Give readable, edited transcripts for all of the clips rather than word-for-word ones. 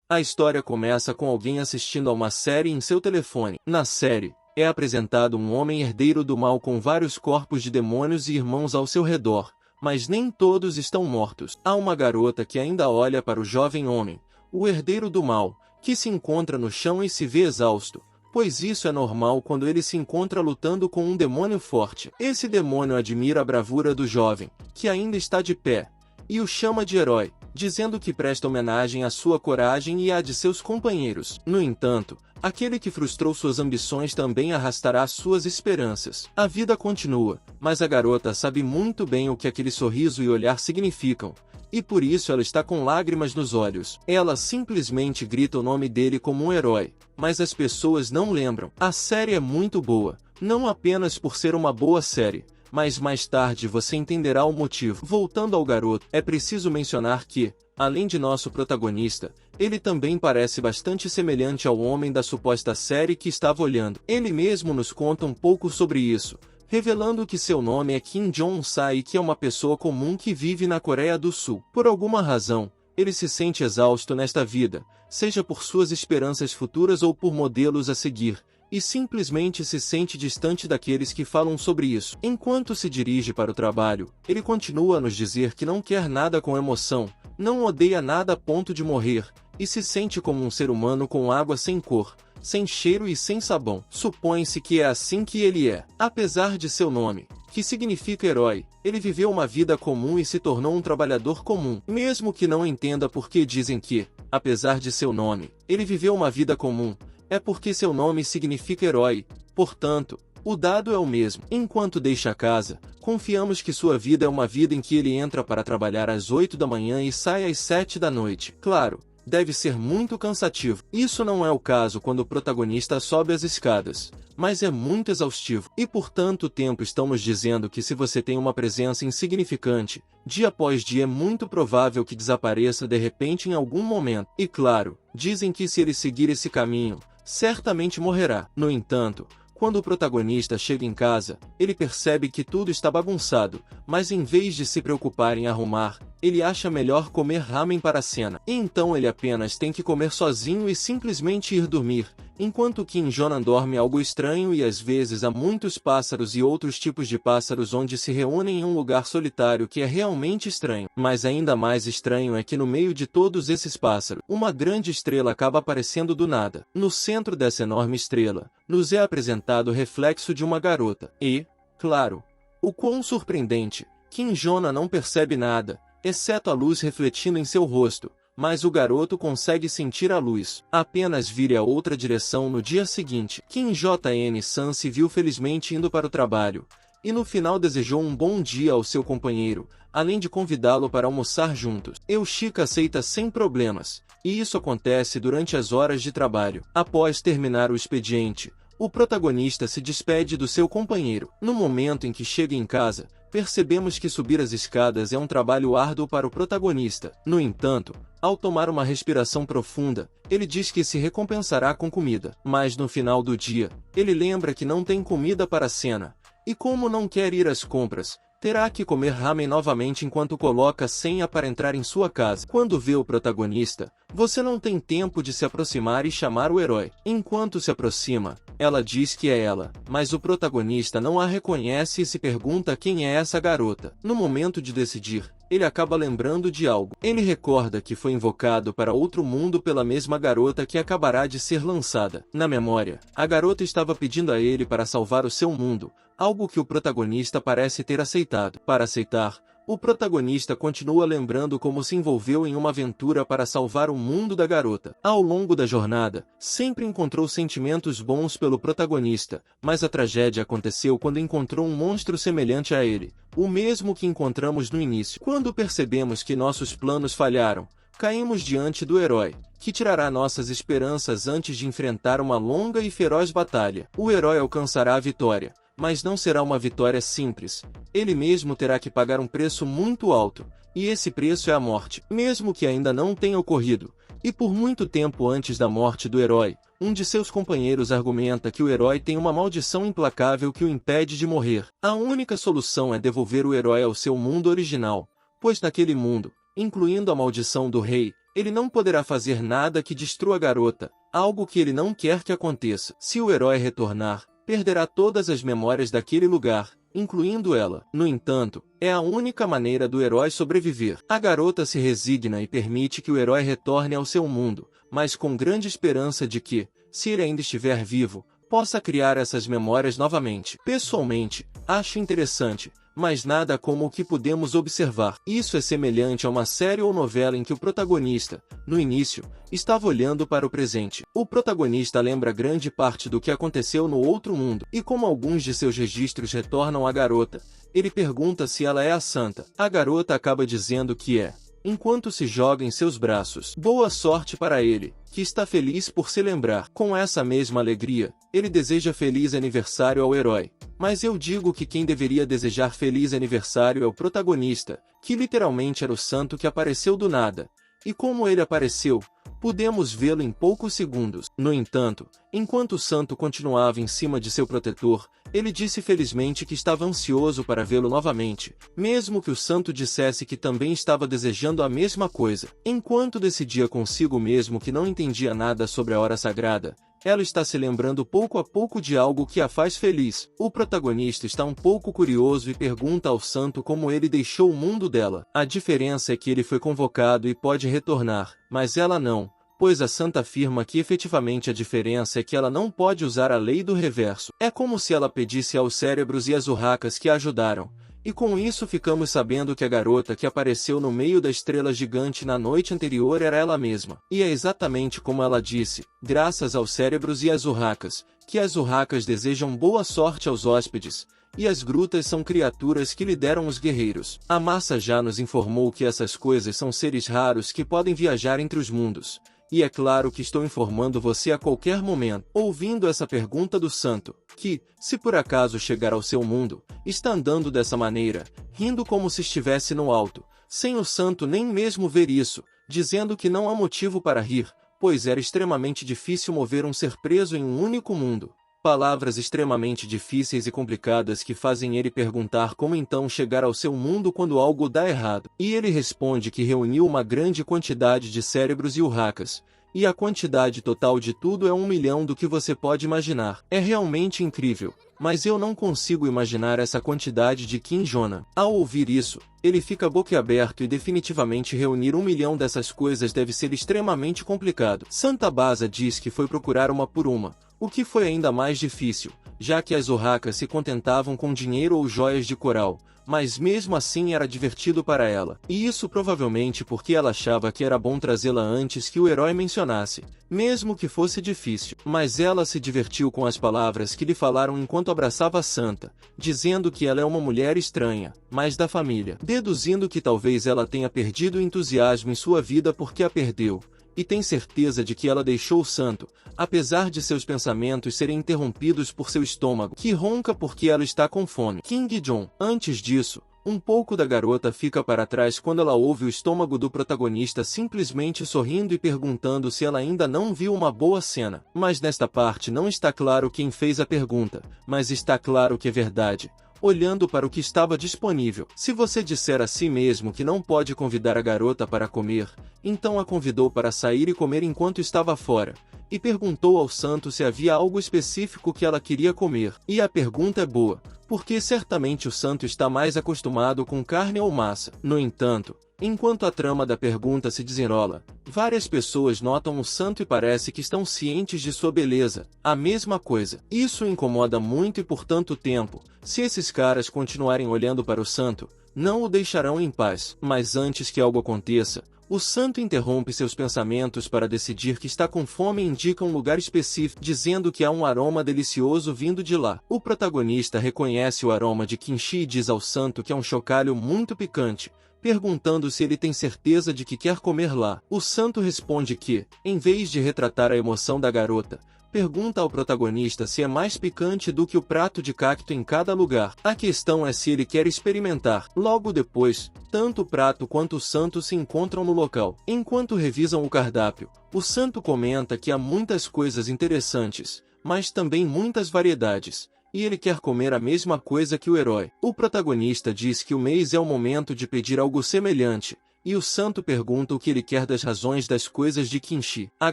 A história começa com alguém assistindo a uma série em seu telefone. Na série, é apresentado um homem herdeiro do mal com vários corpos de demônios e irmãos ao seu redor, mas nem todos estão mortos. Há uma garota que ainda olha para o jovem homem, o herdeiro do mal, que se encontra no chão e se vê exausto, pois isso é normal quando ele se encontra lutando com um demônio forte. Esse demônio admira a bravura do jovem, que ainda está de pé, e o chama de herói, dizendo que presta homenagem à sua coragem e à de seus companheiros. No entanto, aquele que frustrou suas ambições também arrastará suas esperanças. A vida continua, mas a garota sabe muito bem o que aquele sorriso e olhar significam, e por isso ela está com lágrimas nos olhos. Ela simplesmente grita o nome dele como um herói, mas as pessoas não lembram. A série é muito boa, não apenas por ser uma boa série, mas mais tarde você entenderá o motivo. Voltando ao garoto, é preciso mencionar que, além de nosso protagonista, ele também parece bastante semelhante ao homem da suposta série que estava olhando. Ele mesmo nos conta um pouco sobre isso, revelando que seu nome é Kim Jong-sa e que é uma pessoa comum que vive na Coreia do Sul. Por alguma razão, ele se sente exausto nesta vida, seja por suas esperanças futuras ou por modelos a seguir, e simplesmente se sente distante daqueles que falam sobre isso. Enquanto se dirige para o trabalho, ele continua a nos dizer que não quer nada com emoção, não odeia nada a ponto de morrer, e se sente como um ser humano com água sem cor, sem cheiro e sem sabão. Supõe-se que é assim que ele é. Apesar de seu nome, que significa herói, ele viveu uma vida comum e se tornou um trabalhador comum. Mesmo que não entenda por que dizem que, apesar de seu nome, ele viveu uma vida comum, é porque seu nome significa herói, portanto, o dado é o mesmo. Enquanto deixa a casa, confiamos que sua vida é uma vida em que ele entra para trabalhar às 8 da manhã e sai às 7 da noite. Claro, deve ser muito cansativo. Isso não é o caso quando o protagonista sobe as escadas, mas é muito exaustivo. E por tanto tempo estão nos dizendo que se você tem uma presença insignificante, dia após dia é muito provável que desapareça de repente em algum momento. E claro, dizem que se ele seguir esse caminho, certamente morrerá. No entanto, quando o protagonista chega em casa, ele percebe que tudo está bagunçado, mas em vez de se preocupar em arrumar, ele acha melhor comer ramen para a cena. E então ele apenas tem que comer sozinho e simplesmente ir dormir, enquanto Kim Jong dorme algo estranho e às vezes há muitos pássaros e outros tipos de pássaros onde se reúnem em um lugar solitário que é realmente estranho. Mas ainda mais estranho é que no meio de todos esses pássaros, uma grande estrela acaba aparecendo do nada. No centro dessa enorme estrela, nos é apresentado o reflexo de uma garota. E, claro, o quão surpreendente, Kim Jong não percebe nada, exceto a luz refletindo em seu rosto, mas o garoto consegue sentir a luz. Apenas vire a outra direção no dia seguinte. Kim Jong-san se viu felizmente indo para o trabalho, e no final desejou um bom dia ao seu companheiro, além de convidá-lo para almoçar juntos. Eushika aceita sem problemas, e isso acontece durante as horas de trabalho. Após terminar o expediente, o protagonista se despede do seu companheiro. No momento em que chega em casa, percebemos que subir as escadas é um trabalho árduo para o protagonista. No entanto, ao tomar uma respiração profunda, ele diz que se recompensará com comida. Mas no final do dia, ele lembra que não tem comida para a cena, e como não quer ir às compras, terá que comer ramen novamente enquanto coloca a senha para entrar em sua casa. Quando vê o protagonista, você não tem tempo de se aproximar e chamar o herói. Enquanto se aproxima, ela diz que é ela, mas o protagonista não a reconhece e se pergunta quem é essa garota. No momento de decidir, ele acaba lembrando de algo. Ele recorda que foi invocado para outro mundo pela mesma garota que acabará de ser lançada. Na memória, a garota estava pedindo a ele para salvar o seu mundo, algo que o protagonista parece ter aceitado. Para aceitar, o protagonista continua lembrando como se envolveu em uma aventura para salvar o mundo da garota. Ao longo da jornada, sempre encontrou sentimentos bons pelo protagonista, mas a tragédia aconteceu quando encontrou um monstro semelhante a ele, o mesmo que encontramos no início. Quando percebemos que nossos planos falharam, caímos diante do herói, que tirará nossas esperanças antes de enfrentar uma longa e feroz batalha. O herói alcançará a vitória, mas não será uma vitória simples. Ele mesmo terá que pagar um preço muito alto, e esse preço é a morte, mesmo que ainda não tenha ocorrido. E por muito tempo antes da morte do herói, um de seus companheiros argumenta que o herói tem uma maldição implacável que o impede de morrer. A única solução é devolver o herói ao seu mundo original, pois naquele mundo, incluindo a maldição do rei, ele não poderá fazer nada que destrua a garota, algo que ele não quer que aconteça. Se o herói retornar, perderá todas as memórias daquele lugar, incluindo ela. No entanto, é a única maneira do herói sobreviver. A garota se resigna e permite que o herói retorne ao seu mundo, mas com grande esperança de que, se ele ainda estiver vivo, possa criar essas memórias novamente. Pessoalmente, acho interessante, mas nada como o que podemos observar. Isso é semelhante a uma série ou novela em que o protagonista, no início, estava olhando para o presente. O protagonista lembra grande parte do que aconteceu no outro mundo, e como alguns de seus registros retornam à garota, ele pergunta se ela é a santa. A garota acaba dizendo que é, enquanto se joga em seus braços. Boa sorte para ele, que está feliz por se lembrar. Com essa mesma alegria, ele deseja feliz aniversário ao herói. Mas eu digo que quem deveria desejar feliz aniversário é o protagonista, que literalmente era o santo que apareceu do nada. E como ele apareceu, pudemos vê-lo em poucos segundos. No entanto, enquanto o santo continuava em cima de seu protetor, ele disse felizmente que estava ansioso para vê-lo novamente, mesmo que o santo dissesse que também estava desejando a mesma coisa. Enquanto decidia consigo mesmo que não entendia nada sobre a hora sagrada, ela está se lembrando pouco a pouco de algo que a faz feliz. O protagonista está um pouco curioso e pergunta ao santo como ele deixou o mundo dela. A diferença é que ele foi convocado e pode retornar, mas ela não, pois a santa afirma que efetivamente a diferença é que ela não pode usar a lei do reverso. É como se ela pedisse aos cérebros e às urracas que a ajudaram. E com isso ficamos sabendo que a garota que apareceu no meio da estrela gigante na noite anterior era ela mesma. E é exatamente como ela disse, graças aos cérebros e às urracas, que as urracas desejam boa sorte aos hóspedes, e as grutas são criaturas que lideram os guerreiros. A massa já nos informou que essas coisas são seres raros que podem viajar entre os mundos. E é claro que estou informando você a qualquer momento, ouvindo essa pergunta do santo, que, se por acaso chegar ao seu mundo, está andando dessa maneira, rindo como se estivesse no alto, sem o santo nem mesmo ver isso, dizendo que não há motivo para rir, pois era extremamente difícil mover um ser preso em um único mundo. Palavras extremamente difíceis e complicadas que fazem ele perguntar como então chegar ao seu mundo quando algo dá errado. E ele responde que reuniu uma grande quantidade de cérebros e urracas, e a quantidade total de tudo é 1 milhão do que você pode imaginar. É realmente incrível, mas eu não consigo imaginar essa quantidade de Kim Jona. Ao ouvir isso, ele fica boquiaberto e definitivamente reunir 1 milhão dessas coisas deve ser extremamente complicado. Santa Baza diz que foi procurar uma por uma, o que foi ainda mais difícil, já que as urracas se contentavam com dinheiro ou joias de coral, mas mesmo assim era divertido para ela. E isso provavelmente porque ela achava que era bom trazê-la antes que o herói mencionasse, mesmo que fosse difícil. Mas ela se divertiu com as palavras que lhe falaram enquanto abraçava a santa, dizendo que ela é uma mulher estranha, mas da família. Deduzindo que talvez ela tenha perdido o entusiasmo em sua vida porque a perdeu, e tem certeza de que ela deixou o santo, apesar de seus pensamentos serem interrompidos por seu estômago, que ronca porque ela está com fome. King John. Antes disso, um pouco da garota fica para trás quando ela ouve o estômago do protagonista simplesmente sorrindo e perguntando se ela ainda não viu uma boa cena. Mas nesta parte não está claro quem fez a pergunta, mas está claro que é verdade, olhando para o que estava disponível. Se você disser a si mesmo que não pode convidar a garota para comer, então a convidou para sair e comer enquanto estava fora, e perguntou ao santo se havia algo específico que ela queria comer. E a pergunta é boa, porque certamente o santo está mais acostumado com carne ou massa. No entanto, enquanto a trama da pergunta se desenrola, várias pessoas notam o santo e parece que estão cientes de sua beleza. A mesma coisa. Isso o incomoda muito e por tanto tempo, se esses caras continuarem olhando para o santo, não o deixarão em paz. Mas antes que algo aconteça, o santo interrompe seus pensamentos para decidir que está com fome e indica um lugar específico, dizendo que há um aroma delicioso vindo de lá. O protagonista reconhece o aroma de kimchi e diz ao santo que é um chocalho muito picante, perguntando se ele tem certeza de que quer comer lá. O santo responde que, em vez de retratar a emoção da garota, pergunta ao protagonista se é mais picante do que o prato de cacto em cada lugar. A questão é se ele quer experimentar. Logo depois, tanto o prato quanto o santo se encontram no local. Enquanto revisam o cardápio, o santo comenta que há muitas coisas interessantes, mas também muitas variedades, e ele quer comer a mesma coisa que o herói. O protagonista diz que o mês é o momento de pedir algo semelhante, e o santo pergunta o que ele quer das razões das coisas de Kinshi. A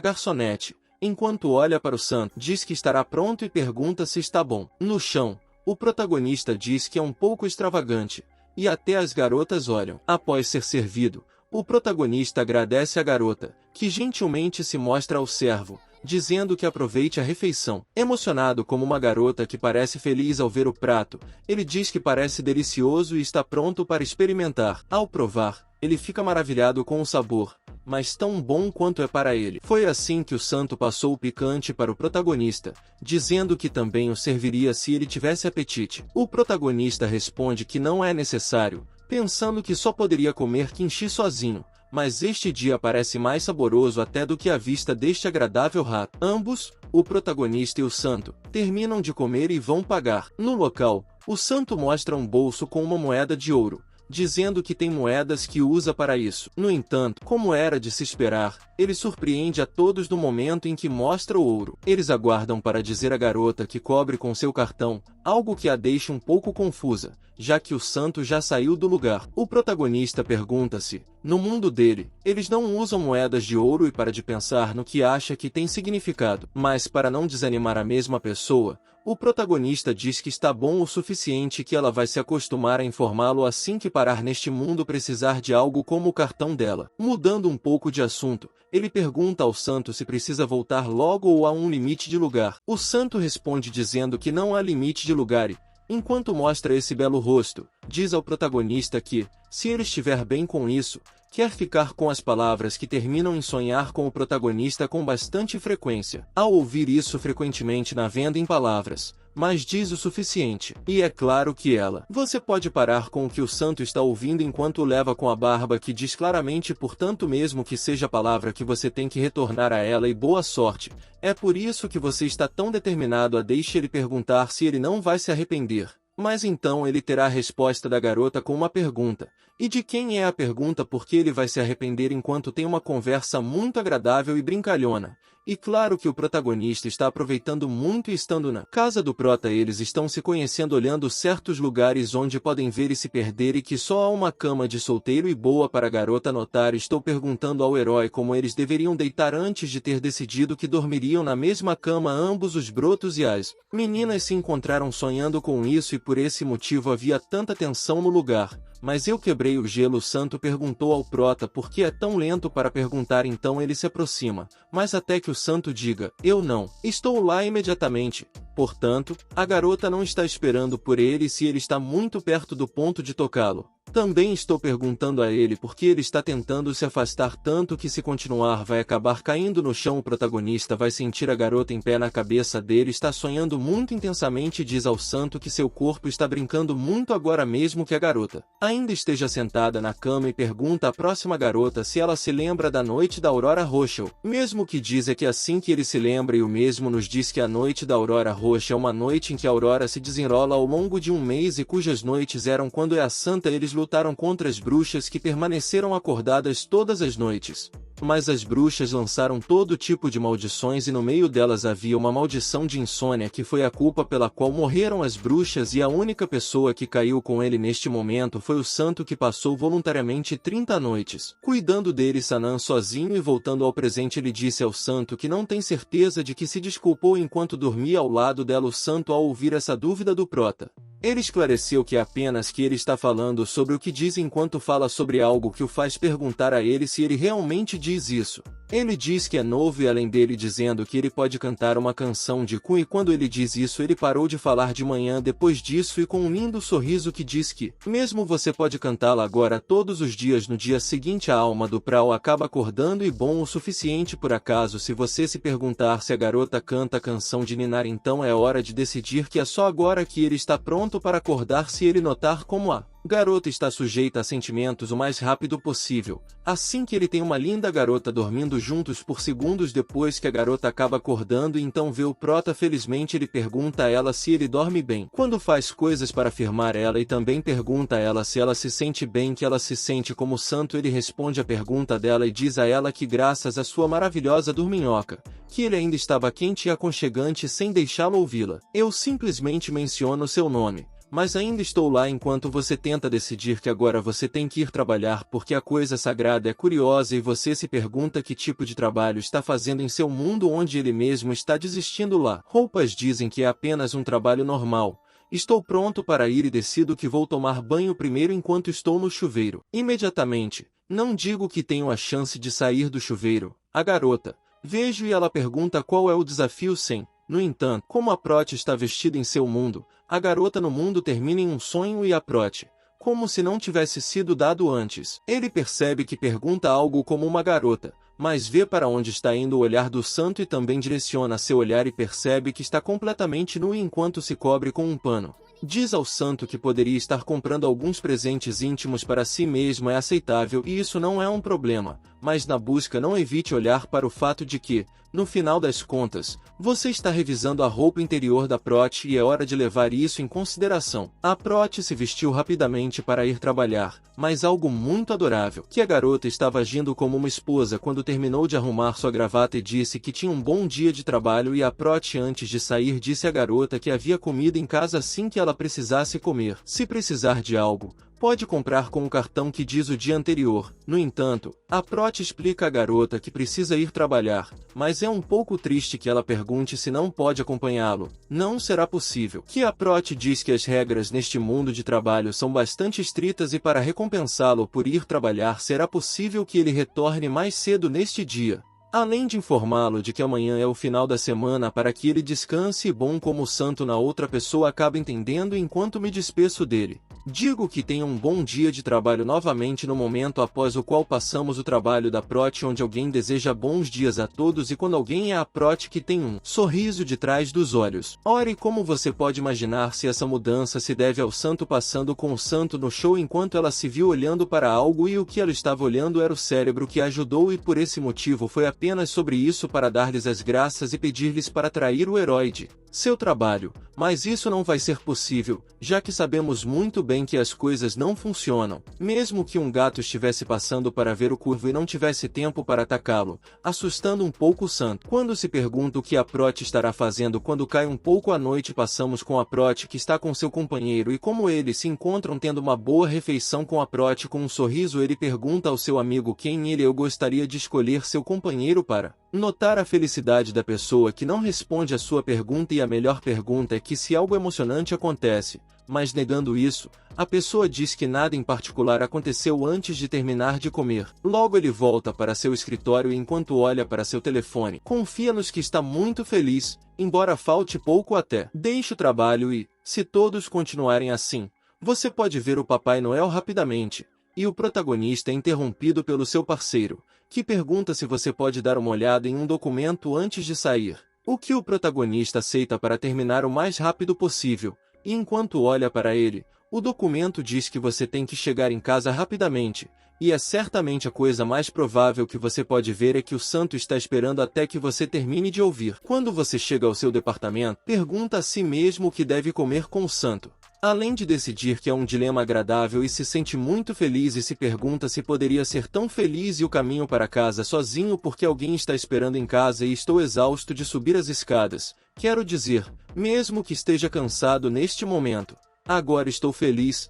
garçonete, enquanto olha para o santo, diz que estará pronto e pergunta se está bom. No chão, o protagonista diz que é um pouco extravagante, e até as garotas olham. Após ser servido, o protagonista agradece a garota, que gentilmente se mostra ao servo, dizendo que aproveite a refeição. Emocionado como uma garota que parece feliz ao ver o prato, ele diz que parece delicioso e está pronto para experimentar. Ao provar, ele fica maravilhado com o sabor, mas tão bom quanto é para ele. Foi assim que o santo passou o picante para o protagonista, dizendo que também o serviria se ele tivesse apetite. O protagonista responde que não é necessário, pensando que só poderia comer Kinshi sozinho, mas este dia parece mais saboroso até do que a vista deste agradável rato. Ambos, o protagonista e o santo, terminam de comer e vão pagar. No local, o santo mostra um bolso com uma moeda de ouro, dizendo que tem moedas que usa para isso. No entanto, como era de se esperar, ele surpreende a todos no momento em que mostra o ouro. Eles aguardam para dizer à garota que cobre com seu cartão, algo que a deixa um pouco confusa, já que o santo já saiu do lugar. O protagonista pergunta-se, no mundo dele, eles não usam moedas de ouro e para de pensar no que acha que tem significado. Mas para não desanimar a mesma pessoa, o protagonista diz que está bom o suficiente e que ela vai se acostumar a informá-lo assim que parar neste mundo precisar de algo como o cartão dela. Mudando um pouco de assunto, ele pergunta ao santo se precisa voltar logo ou há um limite de lugar. O santo responde dizendo que não há limite de lugar e, enquanto mostra esse belo rosto, diz ao protagonista que, se ele estiver bem com isso, quer ficar com as palavras que terminam em sonhar com o protagonista com bastante frequência. Ao ouvir isso frequentemente na venda em palavras, mas diz o suficiente. E é claro que ela. Você pode parar com o que o santo está ouvindo enquanto o leva com a barba que diz claramente, portanto, mesmo que seja a palavra que você tem que retornar a ela e boa sorte. É por isso que você está tão determinado a deixar ele perguntar se ele não vai se arrepender. Mas então ele terá a resposta da garota com uma pergunta. E de quem é a pergunta porque ele vai se arrepender enquanto tem uma conversa muito agradável e brincalhona. E claro que o protagonista está aproveitando muito e estando na casa do prota eles estão se conhecendo olhando certos lugares onde podem ver e se perder e que só há uma cama de solteiro e boa para a garota notar. Estou perguntando ao herói como eles deveriam deitar antes de ter decidido que dormiriam na mesma cama ambos os brotos e as meninas se encontraram sonhando com isso e por esse motivo havia tanta tensão no lugar. Mas eu quebrei o gelo. O santo perguntou ao prota por que é tão lento para perguntar, então ele se aproxima, mas até que o santo diga, eu não, estou lá imediatamente. Portanto, a garota não está esperando por ele se ele está muito perto do ponto de tocá-lo. Também estou perguntando a ele por que ele está tentando se afastar tanto que se continuar vai acabar caindo no chão. O protagonista vai sentir a garota em pé na cabeça dele, está sonhando muito intensamente e diz ao santo que seu corpo está brincando muito agora mesmo que a garota ainda esteja sentada na cama e pergunta à próxima garota se ela se lembra da noite da Aurora Rochelle. Mesmo que diz é que assim que ele se lembra e o mesmo nos diz que a noite da Aurora Rochelle é uma noite em que a aurora se desenrola ao longo de um mês e cujas noites eram quando é a santa. Eles lutaram contra as bruxas que permaneceram acordadas todas as noites. Mas as bruxas lançaram todo tipo de maldições e no meio delas havia uma maldição de insônia que foi a culpa pela qual morreram as bruxas e a única pessoa que caiu com ele neste momento foi o santo que passou voluntariamente 30 noites cuidando dele. Sanan sozinho e voltando ao presente ele disse ao santo que não tem certeza de que se desculpou enquanto dormia ao lado dela. O santo ao ouvir essa dúvida do prota, ele esclareceu que é apenas que ele está falando sobre o que diz enquanto fala sobre algo que o faz perguntar a ele se ele realmente diz isso. Ele diz que é novo e além dele dizendo que ele pode cantar uma canção de Kun e quando ele diz isso ele parou de falar de manhã depois disso e com um lindo sorriso que diz que, mesmo você pode cantá-la agora todos os dias no dia seguinte a alma do Prau acaba acordando e bom o suficiente. Por acaso se você se perguntar se a garota canta a canção de ninar então é hora de decidir que é só agora que ele está pronto para acordar. Se ele notar como a garota está sujeita a sentimentos o mais rápido possível, assim que ele tem uma linda garota dormindo juntos por segundos depois que a garota acaba acordando e então vê o prota. Felizmente ele pergunta a ela se ele dorme bem quando faz coisas para afirmar ela e também pergunta a ela se ela se sente bem, que ela se sente como santo. Ele responde a pergunta dela e diz a ela que graças à sua maravilhosa dorminhoca, que ele ainda estava quente e aconchegante sem deixá-la ouvi-la. Eu simplesmente menciono seu nome, mas ainda estou lá enquanto você tenta decidir que agora você tem que ir trabalhar porque a coisa sagrada é curiosa e você se pergunta que tipo de trabalho está fazendo em seu mundo onde ele mesmo está desistindo lá. Roupas dizem que é apenas um trabalho normal. Estou pronto para ir e decido que vou tomar banho primeiro enquanto estou no chuveiro. Imediatamente, não digo que tenho a chance de sair do chuveiro. A garota. Vejo e ela pergunta qual é o desafio sem. No entanto, como a Prot está vestida em seu mundo, a garota no mundo termina em um sonho e a Prot, como se não tivesse sido dado antes. Ele percebe que pergunta algo como uma garota, mas vê para onde está indo o olhar do santo e também direciona seu olhar e percebe que está completamente nu enquanto se cobre com um pano. Diz ao santo que poderia estar comprando alguns presentes íntimos para si mesmo é aceitável e isso não é um problema, mas na busca não evite olhar para o fato de que, no final das contas, você está revisando a roupa interior da Prot e é hora de levar isso em consideração. A Prot se vestiu rapidamente para ir trabalhar, mas algo muito adorável, que a garota estava agindo como uma esposa quando terminou de arrumar sua gravata e disse que tinha um bom dia de trabalho e a Prot antes de sair disse à garota que havia comida em casa assim que ela precisasse comer. Se precisar de algo, pode comprar com o cartão que diz o dia anterior. No entanto, a Prot explica à garota que precisa ir trabalhar, mas é um pouco triste que ela pergunte se não pode acompanhá-lo. Não será possível. Que a Prot diz que as regras neste mundo de trabalho são bastante estritas e para recompensá-lo por ir trabalhar será possível que ele retorne mais cedo neste dia. Além de informá-lo de que amanhã é o final da semana para que ele descanse e bom como o santo na outra pessoa acaba entendendo enquanto me despeço dele. Digo que tenha um bom dia de trabalho novamente no momento após o qual passamos o trabalho da Prot onde alguém deseja bons dias a todos e quando alguém é a Prot que tem um sorriso de trás dos olhos. Ora, e como você pode imaginar se essa mudança se deve ao santo passando com o santo no show enquanto ela se viu olhando para algo e o que ela estava olhando era o cérebro que a ajudou e por esse motivo foi apenas sobre isso para dar-lhes as graças e pedir-lhes para trair o herói de seu trabalho, mas isso não vai ser possível, já que sabemos muito bem que as coisas não funcionam. Mesmo que um gato estivesse passando para ver o curvo e não tivesse tempo para atacá-lo, assustando um pouco o santo. Quando se pergunta o que a Prot estará fazendo quando cai um pouco a noite passamos com a Prot que está com seu companheiro e como eles se encontram tendo uma boa refeição com a Prot com um sorriso ele pergunta ao seu amigo quem ele eu gostaria de escolher seu companheiro para notar a felicidade da pessoa que não responde a sua pergunta e a melhor pergunta é que se algo emocionante acontece, mas negando isso, a pessoa diz que nada em particular aconteceu antes de terminar de comer. Logo ele volta para seu escritório e enquanto olha para seu telefone, confia-nos que está muito feliz, embora falte pouco até. Deixe o trabalho e, se todos continuarem assim, você pode ver o Papai Noel rapidamente, e o protagonista é interrompido pelo seu parceiro, que pergunta se você pode dar uma olhada em um documento antes de sair. O que o protagonista aceita para terminar o mais rápido possível, e enquanto olha para ele, o documento diz que você tem que chegar em casa rapidamente, e é certamente a coisa mais provável que você pode ver é que o santo está esperando até que você termine de ouvir. Quando você chega ao seu departamento, pergunta a si mesmo o que deve comer com o santo. Além de decidir que é um dilema agradável e se sente muito feliz e se pergunta se poderia ser tão feliz e o caminho para casa sozinho porque alguém está esperando em casa e estou exausto de subir as escadas. Quero dizer, mesmo que esteja cansado neste momento. Agora estou feliz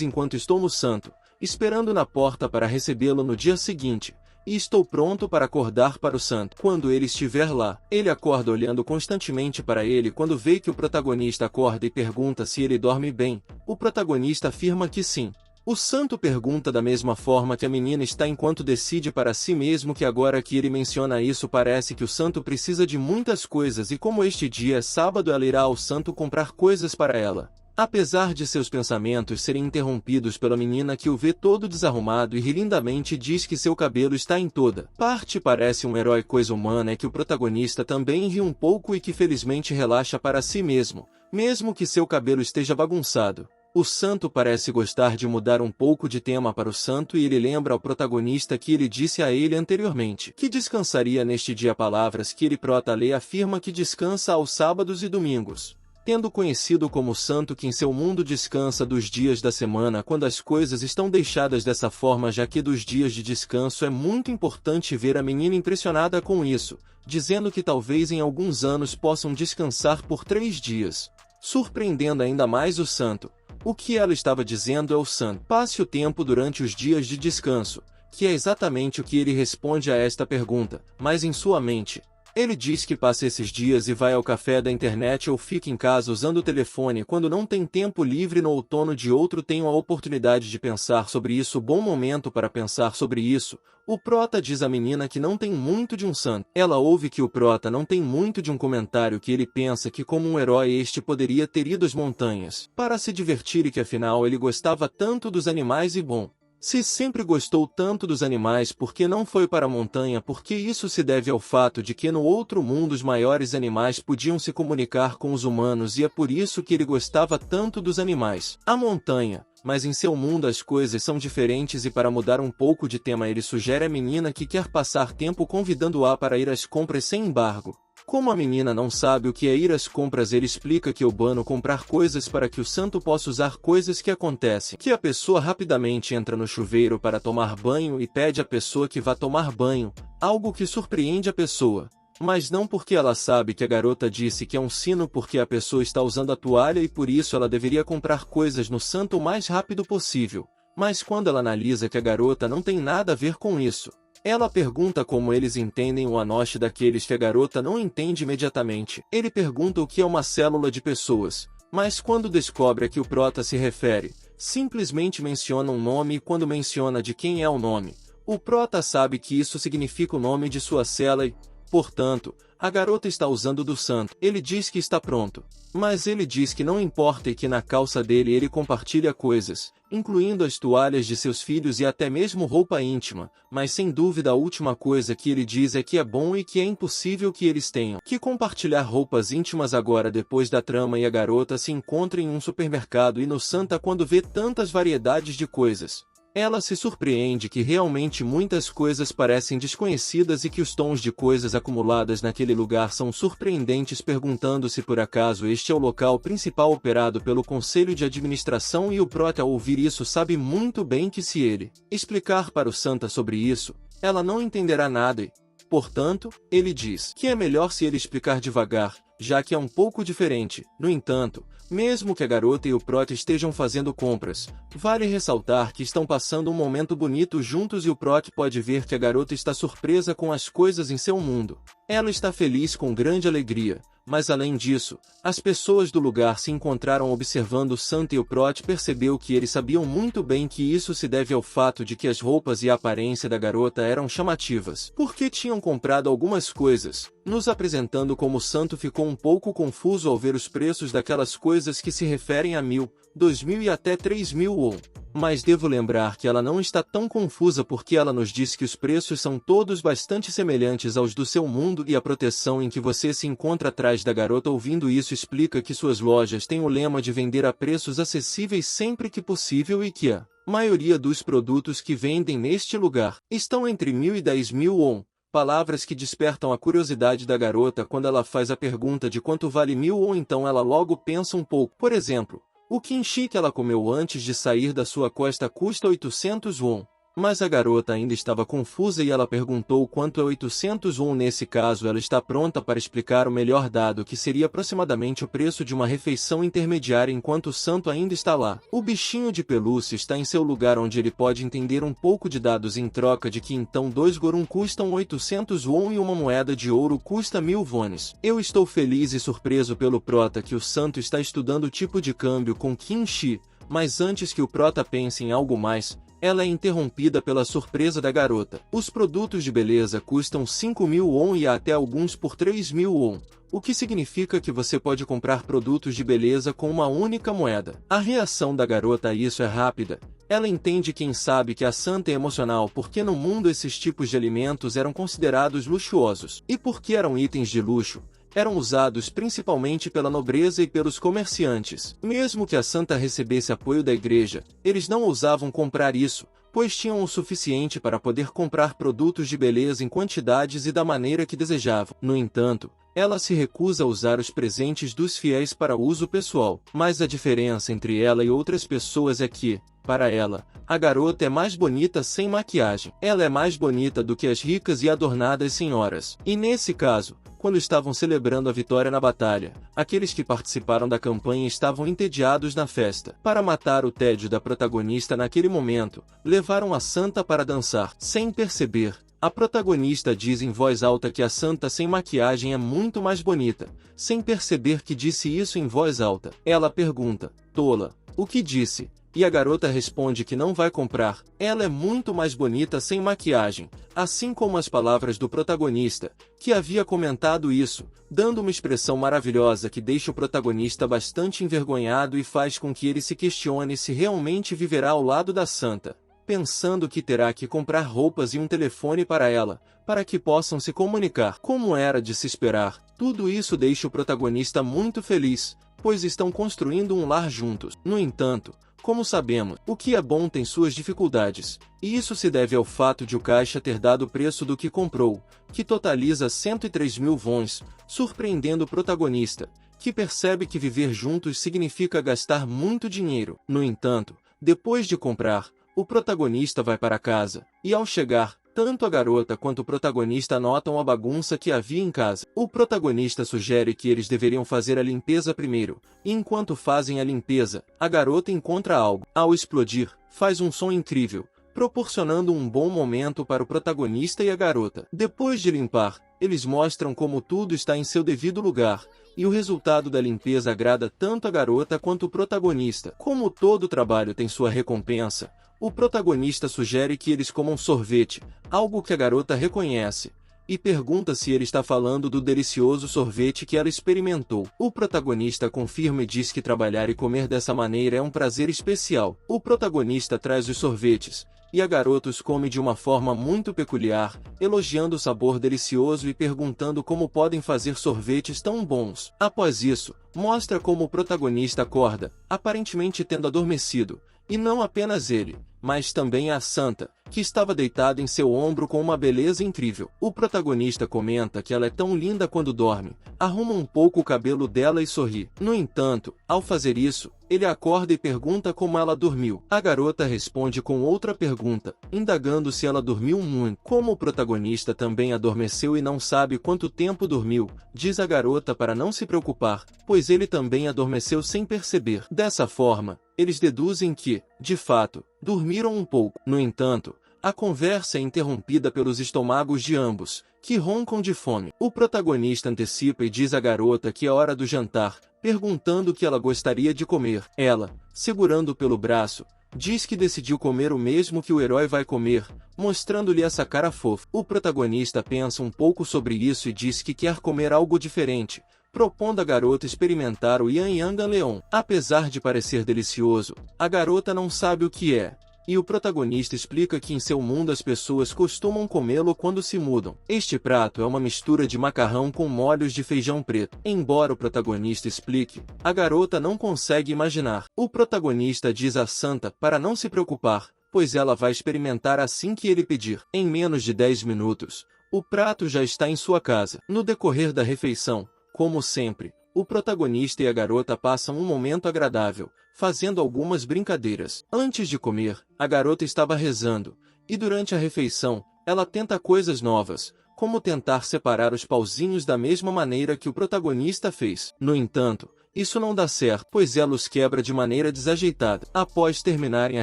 enquanto estou no santo, esperando na porta para recebê-lo no dia seguinte. E estou pronto para acordar para o santo. Quando ele estiver lá, ele acorda olhando constantemente para ele quando vê que o protagonista acorda e pergunta se ele dorme bem. O protagonista afirma que sim. O santo pergunta da mesma forma que a menina está enquanto decide para si mesmo que agora que ele menciona isso parece que o santo precisa de muitas coisas e como este dia é sábado ela irá ao santo comprar coisas para ela. Apesar de seus pensamentos serem interrompidos pela menina que o vê todo desarrumado e ri lindamente diz que seu cabelo está em toda parte parece um herói coisa humana é que o protagonista também ri um pouco e que felizmente relaxa para si mesmo, mesmo que seu cabelo esteja bagunçado. O santo parece gostar de mudar um pouco de tema para o santo e ele lembra ao protagonista que ele disse a ele anteriormente que descansaria neste dia palavras que ele prota lê afirma que descansa aos sábados e domingos. Tendo conhecido como santo que em seu mundo descansa dos dias da semana quando as coisas estão deixadas dessa forma já que dos dias de descanso é muito importante ver a menina impressionada com isso, dizendo que talvez em alguns anos possam descansar por 3 dias. surpreendendo ainda mais o santo. O que ela estava dizendo é o santo: passe o tempo durante os dias de descanso, que é exatamente o que ele responde a esta pergunta, mas em sua mente. Ele diz que passa esses dias e vai ao café da internet ou fica em casa usando o telefone quando não tem tempo livre no outono de outro. Tenho a oportunidade de pensar sobre isso. Bom momento para pensar sobre isso. O prota diz à menina que não tem muito de um santo. Ela ouve que o prota não tem muito de um comentário, que ele pensa que como um herói este poderia ter ido às montanhas para se divertir e que afinal ele gostava tanto dos animais e bom. Se sempre gostou tanto dos animais, por que não foi para a montanha? Porque isso se deve ao fato de que no outro mundo os maiores animais podiam se comunicar com os humanos e é por isso que ele gostava tanto dos animais. A montanha. Mas em seu mundo as coisas são diferentes e para mudar um pouco de tema ele sugere à menina que quer passar tempo convidando-a para ir às compras sem embargo. Como a menina não sabe o que é ir às compras, ele explica que é urbano comprar coisas para que o santo possa usar. Coisas que acontecem que a pessoa rapidamente entra no chuveiro para tomar banho e pede à pessoa que vá tomar banho, algo que surpreende a pessoa. Mas não porque ela sabe que a garota disse que é um sino, porque a pessoa está usando a toalha e por isso ela deveria comprar coisas no santo o mais rápido possível. Mas quando ela analisa que a garota não tem nada a ver com isso, ela pergunta como eles entendem o anoche daqueles que a garota não entende imediatamente. Ele pergunta o que é uma célula de pessoas, mas quando descobre a que o prota se refere, simplesmente menciona um nome e quando menciona de quem é o nome, o prota sabe que isso significa o nome de sua cela e, portanto, a garota está usando do santo. Ele diz que está pronto, mas ele diz que não importa e que na calça dele ele compartilha coisas, incluindo as toalhas de seus filhos e até mesmo roupa íntima, mas sem dúvida a última coisa que ele diz é que é bom e que é impossível que eles tenham que compartilhar roupas íntimas agora depois da trama. E a garota se encontra em um supermercado e no Santa, quando vê tantas variedades de coisas, ela se surpreende que realmente muitas coisas parecem desconhecidas e que os tons de coisas acumuladas naquele lugar são surpreendentes, perguntando se por acaso este é o local principal operado pelo conselho de administração. E o prota, ao ouvir isso, sabe muito bem que se ele explicar para o Santa sobre isso, ela não entenderá nada e, portanto, ele diz que é melhor se ele explicar devagar, já que é um pouco diferente. No entanto, mesmo que a garota e o prota estejam fazendo compras, vale ressaltar que estão passando um momento bonito juntos e o prota pode ver que a garota está surpresa com as coisas em seu mundo. Ela está feliz com grande alegria, mas além disso, as pessoas do lugar se encontraram observando o Santa e o prota percebeu que eles sabiam muito bem que isso se deve ao fato de que as roupas e a aparência da garota eram chamativas, porque tinham comprado algumas coisas, nos apresentando como o santo ficou um pouco confuso ao ver os preços daquelas coisas que se referem a 1.000, 2.000 e até 3.000 won. Mas devo lembrar que ela não está tão confusa porque ela nos diz que os preços são todos bastante semelhantes aos do seu mundo e a proteção em que você se encontra atrás da garota. Ouvindo isso, explica que suas lojas têm o lema de vender a preços acessíveis sempre que possível e que a maioria dos produtos que vendem neste lugar estão entre 1.000 e 10.000 won. Palavras que despertam a curiosidade da garota quando ela faz a pergunta de quanto vale 1.000 won, então ela logo pensa um pouco. Por exemplo, o kimchi que ela comeu antes de sair da sua costa custa 800 won. Mas a garota ainda estava confusa e ela perguntou quanto é 800 won. Nesse caso, ela está pronta para explicar o melhor dado, que seria aproximadamente o preço de uma refeição intermediária enquanto o santo ainda está lá. O bichinho de pelúcia está em seu lugar onde ele pode entender um pouco de dados em troca de que então 2 gorun custam 800 won e uma moeda de ouro custa 1.000 wones. Eu estou feliz e surpreso pelo prota que o santo está estudando o tipo de câmbio com kimchi, mas antes que o prota pense em algo mais, ela é interrompida pela surpresa da garota. Os produtos de beleza custam 5.000 won e há até alguns por 3.000 won, o que significa que você pode comprar produtos de beleza com uma única moeda. A reação da garota a isso é rápida. Ela entende, quem sabe, que a santa é emocional porque no mundo esses tipos de alimentos eram considerados luxuosos. E porque eram itens de luxo, eram usados principalmente pela nobreza e pelos comerciantes. Mesmo que a santa recebesse apoio da igreja, eles não ousavam comprar isso, pois tinham o suficiente para poder comprar produtos de beleza em quantidades e da maneira que desejavam. No entanto, ela se recusa a usar os presentes dos fiéis para uso pessoal. Mas a diferença entre ela e outras pessoas é que, para ela, a garota é mais bonita sem maquiagem. Ela é mais bonita do que as ricas e adornadas senhoras. E nesse caso, Quando estavam celebrando a vitória na batalha, aqueles que participaram da campanha estavam entediados na festa. Para matar o tédio da protagonista naquele momento, levaram a santa para dançar. Sem perceber, a protagonista diz em voz alta que a santa sem maquiagem é muito mais bonita. Sem perceber que disse isso em voz alta, ela pergunta: "Tola, o que disse?" E a garota responde que não vai comprar. Ela é muito mais bonita sem maquiagem, assim como as palavras do protagonista, que havia comentado isso, dando uma expressão maravilhosa que deixa o protagonista bastante envergonhado e faz com que ele se questione se realmente viverá ao lado da santa, pensando que terá que comprar roupas e um telefone para ela, para que possam se comunicar. Como era de se esperar, tudo isso deixa o protagonista muito feliz, pois estão construindo um lar juntos. No entanto, como sabemos, o que é bom tem suas dificuldades, e isso se deve ao fato de o caixa ter dado o preço do que comprou, que totaliza 103.000 wons, surpreendendo o protagonista, que percebe que viver juntos significa gastar muito dinheiro. No entanto, depois de comprar, o protagonista vai para casa, e ao chegar, tanto a garota quanto o protagonista notam a bagunça que havia em casa. O protagonista sugere que eles deveriam fazer a limpeza primeiro, e enquanto fazem a limpeza, a garota encontra algo. Ao explodir, faz um som incrível, proporcionando um bom momento para o protagonista e a garota. Depois de limpar, eles mostram como tudo está em seu devido lugar, e o resultado da limpeza agrada tanto a garota quanto o protagonista. Como todo trabalho tem sua recompensa, o protagonista sugere que eles comam sorvete, algo que a garota reconhece, e pergunta se ele está falando do delicioso sorvete que ela experimentou. O protagonista confirma e diz que trabalhar e comer dessa maneira é um prazer especial. O protagonista traz os sorvetes, e a garota os come de uma forma muito peculiar, elogiando o sabor delicioso e perguntando como podem fazer sorvetes tão bons. Após isso, mostra como o protagonista acorda, aparentemente tendo adormecido, e não apenas ele, mas também a santa, que estava deitada em seu ombro com uma beleza incrível. O protagonista comenta que ela é tão linda quando dorme, arruma um pouco o cabelo dela e sorri. No entanto, ao fazer isso, ele acorda e pergunta como ela dormiu. A garota responde com outra pergunta, indagando se ela dormiu muito. Como o protagonista também adormeceu e não sabe quanto tempo dormiu, diz a garota para não se preocupar, pois ele também adormeceu sem perceber. Dessa forma, eles deduzem que, de fato, dormiram um pouco. No entanto, a conversa é interrompida pelos estômagos de ambos, que roncam de fome. O protagonista antecipa e diz à garota que é hora do jantar, perguntando o que ela gostaria de comer. Ela, segurando-o pelo braço, diz que decidiu comer o mesmo que o herói vai comer, mostrando-lhe essa cara fofa. O protagonista pensa um pouco sobre isso e diz que quer comer algo diferente, propondo à garota experimentar o Yan Yang Leon. Apesar de parecer delicioso, a garota não sabe o que é, e o protagonista explica que em seu mundo as pessoas costumam comê-lo quando se mudam. Este prato é uma mistura de macarrão com molhos de feijão preto. Embora o protagonista explique, a garota não consegue imaginar. O protagonista diz à santa para não se preocupar, pois ela vai experimentar assim que ele pedir. Em menos de 10 minutos, o prato já está em sua casa. No decorrer da refeição, como sempre, o protagonista e a garota passam um momento agradável, fazendo algumas brincadeiras. Antes de comer, a garota estava rezando, e durante a refeição, ela tenta coisas novas, como tentar separar os pauzinhos da mesma maneira que o protagonista fez. No entanto, isso não dá certo, pois ela os quebra de maneira desajeitada. Após terminarem a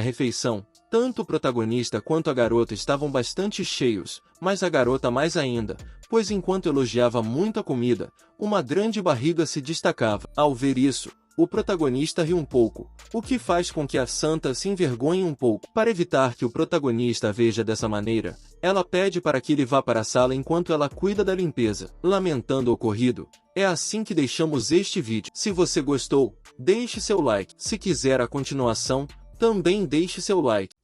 refeição, tanto o protagonista quanto a garota estavam bastante cheios, mas a garota mais ainda, pois enquanto elogiava muito a comida, uma grande barriga se destacava. Ao ver isso, o protagonista ri um pouco, o que faz com que a santa se envergonhe um pouco. Para evitar que o protagonista a veja dessa maneira, ela pede para que ele vá para a sala enquanto ela cuida da limpeza. Lamentando o ocorrido, é assim que deixamos este vídeo. Se você gostou, deixe seu like. Se quiser a continuação, também deixe seu like.